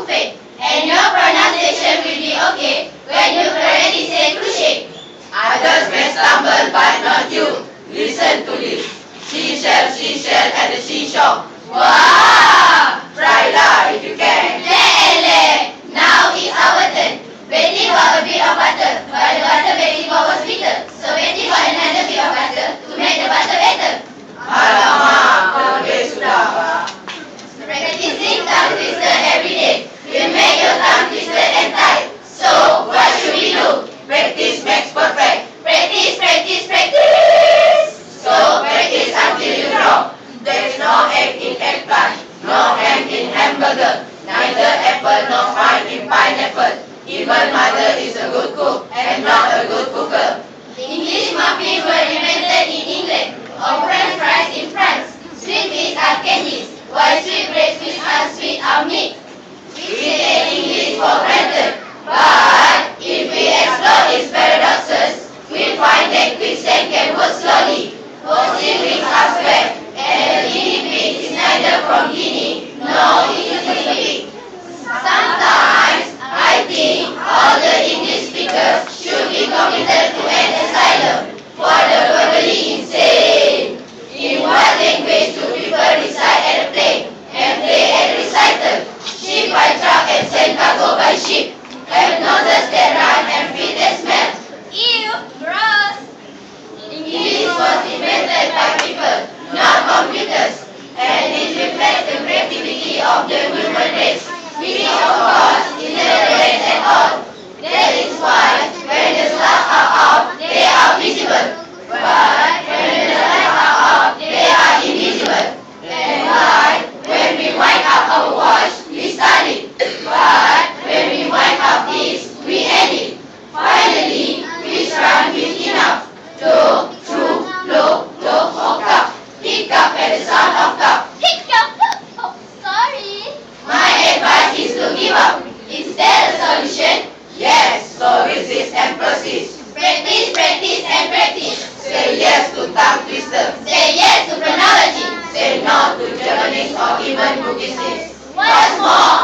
buffet. And your pronunciation will be okay when you correctly say crochet. Others may stumble, but not you. Listen to this. Seashell at the seashore. Wow! Try lah if you can. Now it's our turn. Betty got a bit of butter, but the butter Betty got was bitter. So Betty got another bit of butter to make the butter better. Alamak, boleh sudah, Pak. Practicing tongue twister every day will make your tongue twisted and tight. So what should we do? Practice makes perfect. Practice, practice, practice. So practice until you drop. There's no egg in eggplant, no ham in hamburger, neither apple nor pine in pineapple. Even mother is a good cook and not a good cooker. English muffins were invented in England, or French fries in France. Sweet fish are candies, while sweet breadfish are sweet are meat. We take English for granted, but if we explore its paradoxes, we find that quicksand can work slowly. Fossil wings are square, and a guinea pig is neither from Guinea nor is it a pig. Sometimes I think all the English speakers should be committed to an asylum for the verbally insane. In what language do people recite at a play and play at a recital? Ship by truck and send cargo by ship. Have noses that run and feet that smell. Ew, gross. English was invented by people, not computers, and it reflects the creativity of the human race, which of course is never race at all. That is why when the stars are out, they are visible, but when the lights are out, they are invisible. And why when we wind up our watch, we start it, but when we wind up this, we end it. Finally, we run with enough. Do, true, low, or cup. Pick up at the sound of cup. Hiccup. Oh, sorry. My advice is to give up. Is that a solution? Yes, so resist and persist. Practice, practice, and practice. Say yes to tongue twister. Say yes to chronology. Say no to Japanese or even Buddhist. Once more.